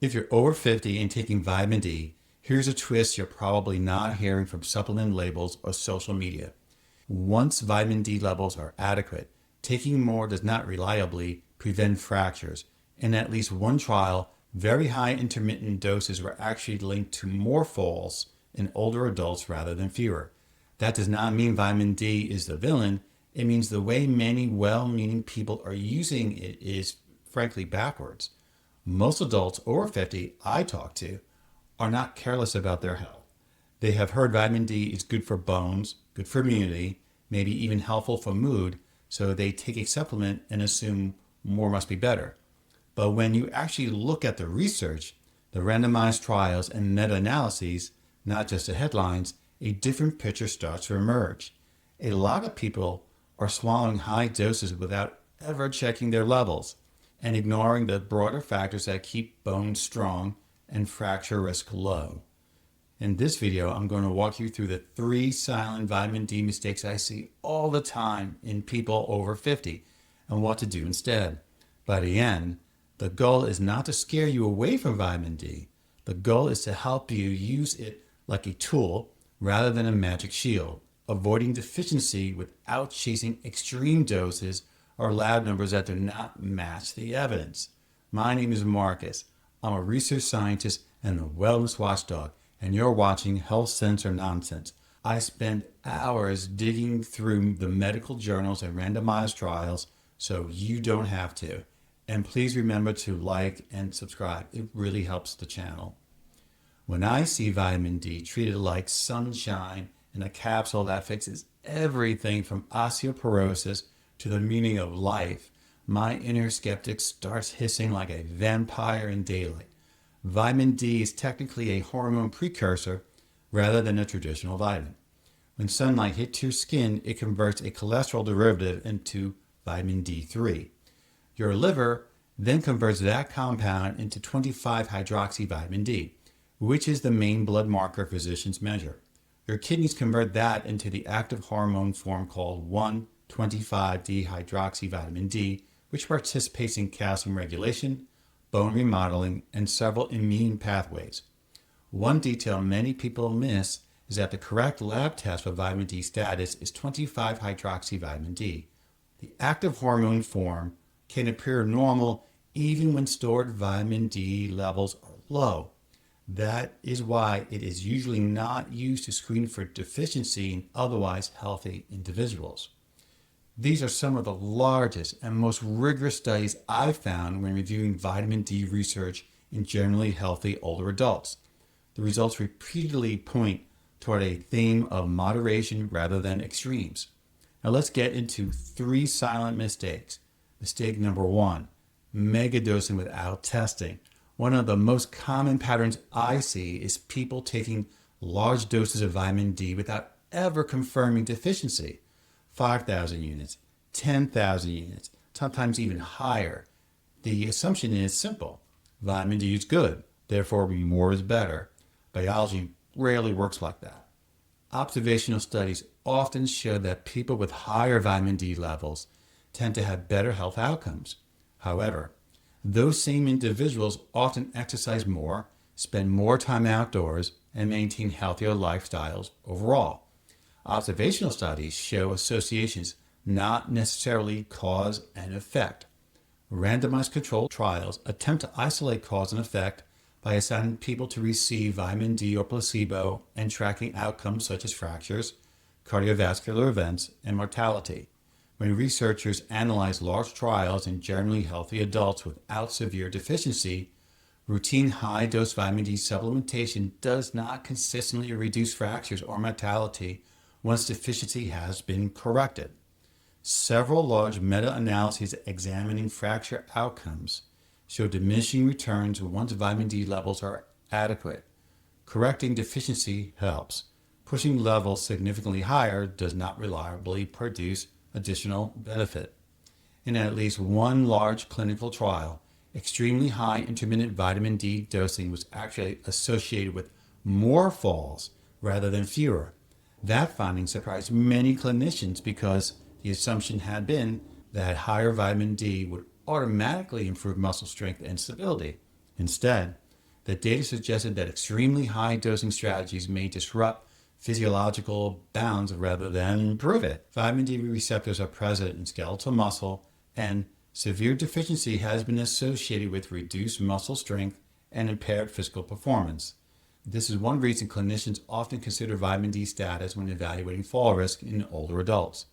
If you're over 50 and taking vitamin D, here's a twist you're probably not hearing from supplement labels or social media. Once vitamin D levels are adequate, taking more does not reliably prevent fractures. In at least one trial, very high intermittent doses were actually linked to more falls in older adults rather than fewer. That does not mean vitamin D is the villain. It means the way many well-meaning people are using it is, frankly, backwards. Most adults over 50 I talk to are not careless about their health. They have heard vitamin D is good for bones, good for immunity, maybe even helpful for mood, so they take a supplement and assume more must be better. But when you actually look at the research, the randomized trials and meta-analyses, not just the headlines, a different picture starts to emerge. A lot of people are swallowing high doses without ever checking their levels and ignoring the broader factors that keep bones strong and fracture risk low. In this video, I'm going to walk you through the 3 silent vitamin D mistakes I see all the time in people over 50 and what to do instead. By the end, the goal is not to scare you away from vitamin D. The goal is to help you use it like a tool rather than a magic shield, avoiding deficiency without chasing extreme doses or lab numbers that do not match the evidence. My name is Marcus. I'm a research scientist and a wellness watchdog, and you're watching Health Sense or Nonsense. I spend hours digging through the medical journals and randomized trials so you don't have to. And please remember to like and subscribe. It really helps the channel. When I see vitamin D treated like sunshine in a capsule that fixes everything from osteoporosis to the meaning of life, my inner skeptic starts hissing like a vampire in daylight. Vitamin D is technically a hormone precursor rather than a traditional vitamin. When sunlight hits your skin, it converts a cholesterol derivative into vitamin D3. Your liver then converts that compound into 25-hydroxyvitamin D, which is the main blood marker physicians measure. Your kidneys convert that into the active hormone form called 1,25-dehydroxyvitamin D, which participates in calcium regulation, bone remodeling, and several immune pathways. One detail many people miss is that the correct lab test for vitamin D status is 25-hydroxyvitamin D. The active hormone form can appear normal even when stored vitamin D levels are low. That is why it is usually not used to screen for deficiency in otherwise healthy individuals. These are some of the largest and most rigorous studies I've found when reviewing vitamin D research in generally healthy older adults. The results repeatedly point toward a theme of moderation rather than extremes. Now let's get into 3 silent mistakes. Mistake number 1, megadosing without testing. One of the most common patterns I see is people taking large doses of vitamin D without ever confirming deficiency. 5,000 units, 10,000 units, sometimes even higher. The assumption is simple. Vitamin D is good, therefore more is better. Biology rarely works like that. Observational studies often show that people with higher vitamin D levels tend to have better health outcomes. However, those same individuals often exercise more, spend more time outdoors, and maintain healthier lifestyles overall. Observational studies show associations, not necessarily cause and effect. Randomized controlled trials attempt to isolate cause and effect by assigning people to receive vitamin D or placebo and tracking outcomes such as fractures, cardiovascular events, and mortality. When researchers analyze large trials in generally healthy adults without severe deficiency, routine high-dose vitamin D supplementation does not consistently reduce fractures or mortality once deficiency has been corrected. Several large meta-analyses examining fracture outcomes show diminishing returns once vitamin D levels are adequate. Correcting deficiency helps. Pushing levels significantly higher does not reliably produce additional benefit. In at least one large clinical trial, extremely high intermittent vitamin D dosing was actually associated with more falls rather than fewer. That finding surprised many clinicians because the assumption had been that higher vitamin D would automatically improve muscle strength and stability. Instead, the data suggested that extremely high dosing strategies may disrupt physiological bounds rather than improve it. Vitamin D receptors are present in skeletal muscle, and severe deficiency has been associated with reduced muscle strength and impaired physical performance. This is one reason clinicians often consider vitamin D status when evaluating fall risk in older adults.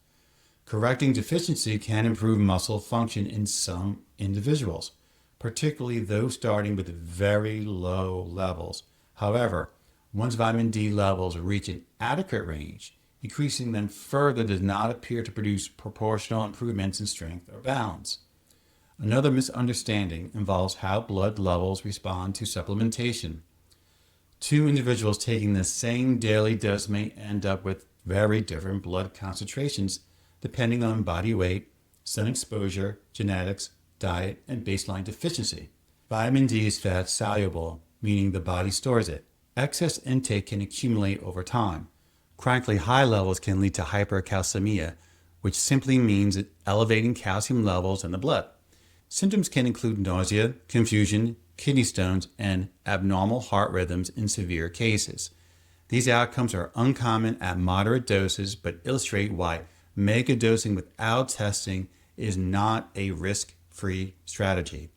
Correcting deficiency can improve muscle function in some individuals, particularly those starting with very low levels. However, once vitamin D levels reach an adequate range, increasing them further does not appear to produce proportional improvements in strength or balance. Another misunderstanding involves how blood levels respond to supplementation. Two individuals taking the same daily dose may end up with very different blood concentrations depending on body weight, sun exposure, genetics, diet, and baseline deficiency. Vitamin D is fat soluble, meaning the body stores it. Excess intake can accumulate over time. Chronically high levels can lead to hypercalcemia, which simply means elevating calcium levels in the blood. Symptoms can include nausea, confusion, kidney stones, and abnormal heart rhythms in severe cases. These outcomes are uncommon at moderate doses, but illustrate why megadosing without testing is not a risk-free strategy.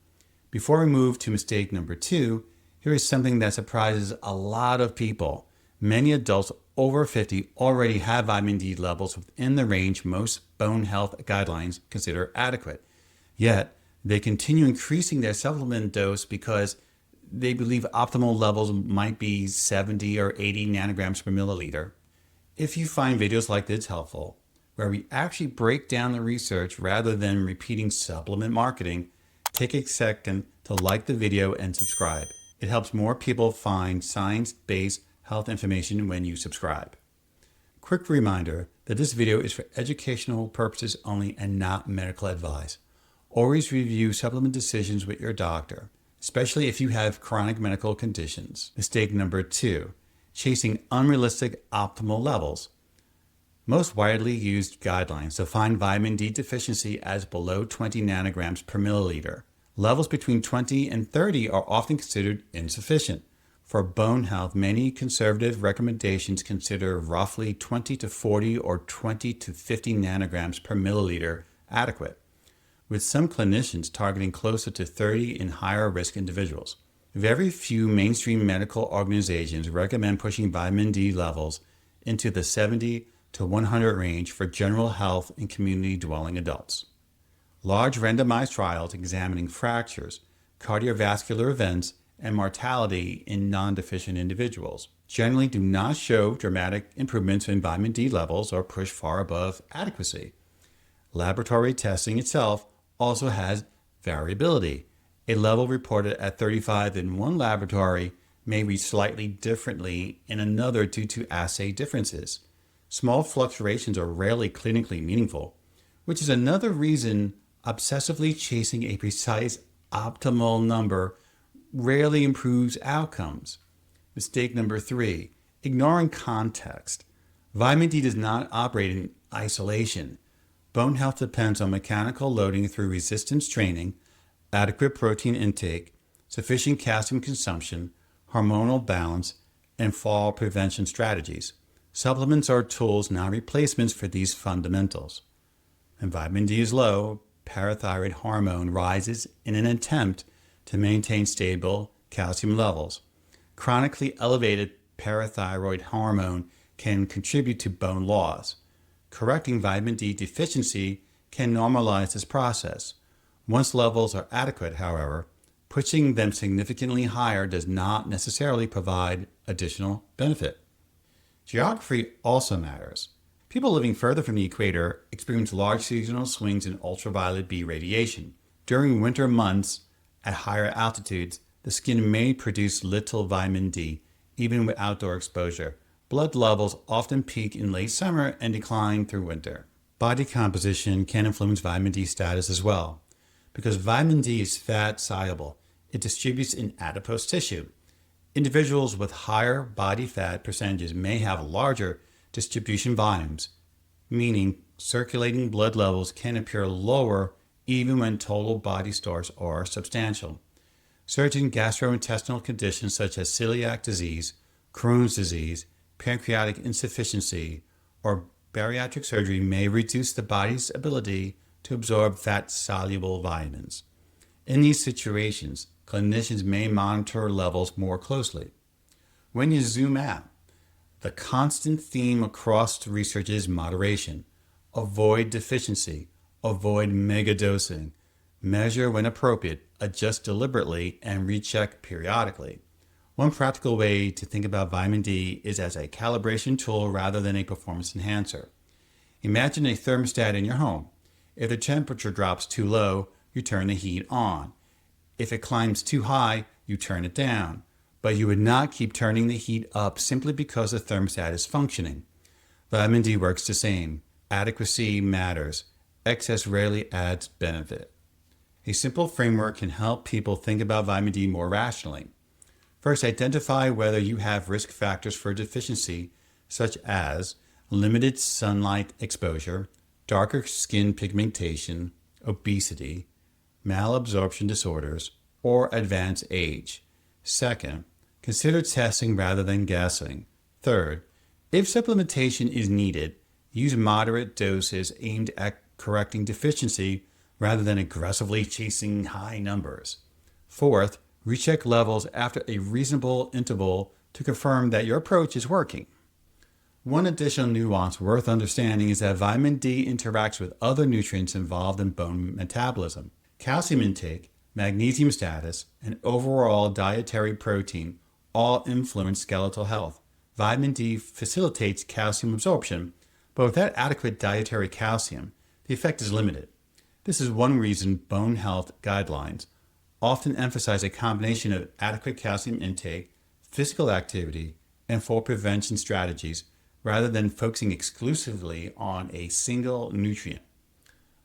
Before we move to mistake number 2, here is something that surprises a lot of people. Many adults over 50 already have vitamin D levels within the range most bone health guidelines consider adequate. Yet, they continue increasing their supplement dose because they believe optimal levels might be 70 or 80 nanograms per milliliter. If you find videos like this helpful, where we actually break down the research rather than repeating supplement marketing, take a second to like the video and subscribe. It helps more people find science-based health information when you subscribe. Quick reminder that this video is for educational purposes only and not medical advice. Always review supplement decisions with your doctor, especially if you have chronic medical conditions. Mistake number 2, chasing unrealistic optimal levels. Most widely used guidelines define vitamin D deficiency as below 20 nanograms per milliliter. Levels between 20 and 30 are often considered insufficient. For bone health, many conservative recommendations consider roughly 20 to 40 or 20 to 50 nanograms per milliliter adequate, with some clinicians targeting closer to 30 in higher risk individuals. Very few mainstream medical organizations recommend pushing vitamin D levels into the 70 to 100 range for general health in community dwelling adults. Large randomized trials examining fractures, cardiovascular events, and mortality in non-deficient individuals generally do not show dramatic improvements in vitamin D levels or push far above adequacy. Laboratory testing itself also has variability. A level reported at 35 in one laboratory may read slightly differently in another due to assay differences. Small fluctuations are rarely clinically meaningful, which is another reason obsessively chasing a precise optimal number rarely improves outcomes. Mistake number 3, ignoring context. Vitamin D does not operate in isolation. Bone health depends on mechanical loading through resistance training, adequate protein intake, sufficient calcium consumption, hormonal balance, and fall prevention strategies. Supplements are tools, not replacements for these fundamentals. When vitamin D is low, parathyroid hormone rises in an attempt to maintain stable calcium levels. Chronically elevated parathyroid hormone can contribute to bone loss. Correcting vitamin D deficiency can normalize this process. Once levels are adequate, however, pushing them significantly higher does not necessarily provide additional benefit. Geography also matters. People living further from the equator experience large seasonal swings in ultraviolet B radiation. During winter months at higher altitudes, the skin may produce little vitamin D, even with outdoor exposure. Blood levels often peak in late summer and decline through winter. Body composition can influence vitamin D status as well. Because vitamin D is fat soluble, it distributes in adipose tissue. Individuals with higher body fat percentages may have larger distribution volumes, meaning circulating blood levels can appear lower even when total body stores are substantial. Certain gastrointestinal conditions such as celiac disease, Crohn's disease, pancreatic insufficiency, or bariatric surgery may reduce the body's ability to absorb fat-soluble vitamins. In these situations, clinicians may monitor levels more closely. When you zoom out, the constant theme across the research is moderation. Avoid deficiency, avoid megadosing, measure when appropriate, adjust deliberately, and recheck periodically. One practical way to think about vitamin D is as a calibration tool rather than a performance enhancer. Imagine a thermostat in your home. If the temperature drops too low, you turn the heat on. If it climbs too high, you turn it down. But you would not keep turning the heat up simply because the thermostat is functioning. Vitamin D works the same. Adequacy matters. Excess rarely adds benefit. A simple framework can help people think about vitamin D more rationally. First, identify whether you have risk factors for deficiency, such as limited sunlight exposure, darker skin pigmentation, obesity, malabsorption disorders, or advanced age. Second, consider testing rather than guessing. Third, if supplementation is needed, use moderate doses aimed at correcting deficiency rather than aggressively chasing high numbers. Fourth, recheck levels after a reasonable interval to confirm that your approach is working. One additional nuance worth understanding is that vitamin D interacts with other nutrients involved in bone metabolism. Calcium intake, magnesium status, and overall dietary protein all influence skeletal health. Vitamin D facilitates calcium absorption, but without adequate dietary calcium, the effect is limited. This is one reason bone health guidelines often emphasize a combination of adequate calcium intake, physical activity, and fall prevention strategies rather than focusing exclusively on a single nutrient.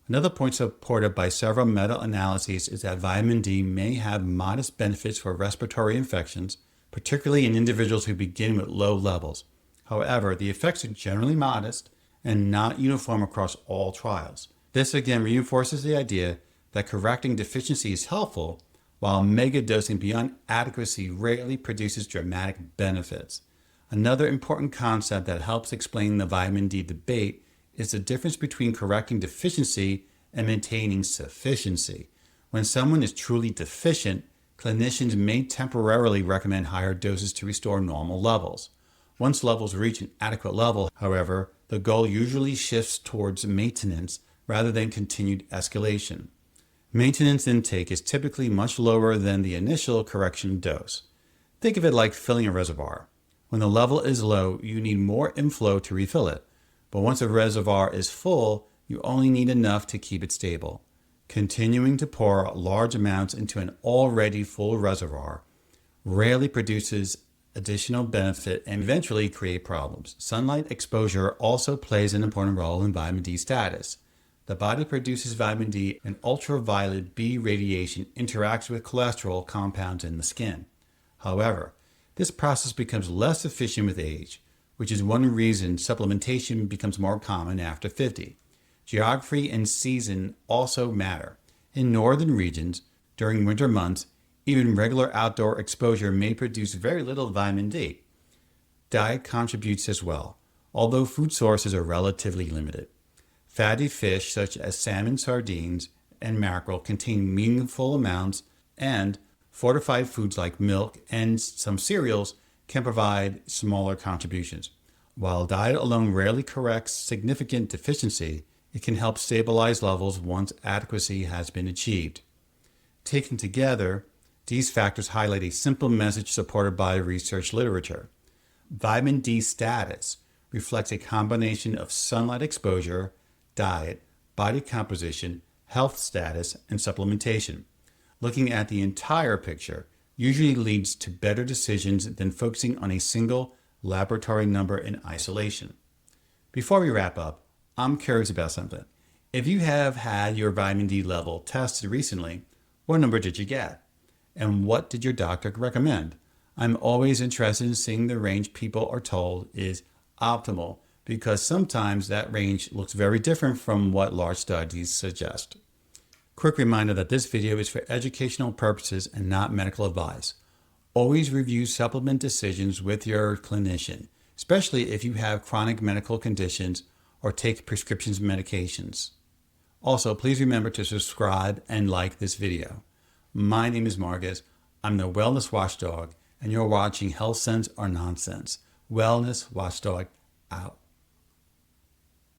Another point supported by several meta-analyses is that vitamin D may have modest benefits for respiratory infections, particularly in individuals who begin with low levels. However, the effects are generally modest and not uniform across all trials. This again reinforces the idea that correcting deficiency is helpful, while megadosing beyond adequacy rarely produces dramatic benefits. Another important concept that helps explain the vitamin D debate is the difference between correcting deficiency and maintaining sufficiency. When someone is truly deficient, clinicians may temporarily recommend higher doses to restore normal levels. Once levels reach an adequate level, however, the goal usually shifts towards maintenance rather than continued escalation. Maintenance intake is typically much lower than the initial correction dose. Think of it like filling a reservoir. When the level is low, you need more inflow to refill it. But once a reservoir is full, you only need enough to keep it stable. Continuing to pour large amounts into an already full reservoir rarely produces additional benefit and eventually create problems. Sunlight exposure also plays an important role in vitamin D status. The body produces vitamin D and ultraviolet B radiation interacts with cholesterol compounds in the skin. However, this process becomes less efficient with age, which is one reason supplementation becomes more common after 50. Geography and season also matter. In northern regions, during winter months, even regular outdoor exposure may produce very little vitamin D. Diet contributes as well, although food sources are relatively limited. Fatty fish such as salmon, sardines, and mackerel contain meaningful amounts, and fortified foods like milk and some cereals can provide smaller contributions. While diet alone rarely corrects significant deficiency, it can help stabilize levels once adequacy has been achieved. Taken together, these factors highlight a simple message supported by research literature. Vitamin D status reflects a combination of sunlight exposure, diet, body composition, health status, and supplementation. Looking at the entire picture usually leads to better decisions than focusing on a single laboratory number in isolation. Before we wrap up, I'm curious about something. If you have had your vitamin D level tested recently, what number did you get? And what did your doctor recommend? I'm always interested in seeing the range people are told is optimal, because sometimes that range looks very different from what large studies suggest. Quick reminder that this video is for educational purposes and not medical advice. Always review supplement decisions with your clinician, especially if you have chronic medical conditions or take prescription medications. Also, please remember to subscribe and like this video. My name is Marcus. I'm the Wellness Watchdog, and you're watching Health Sense or Nonsense. Wellness Watchdog out.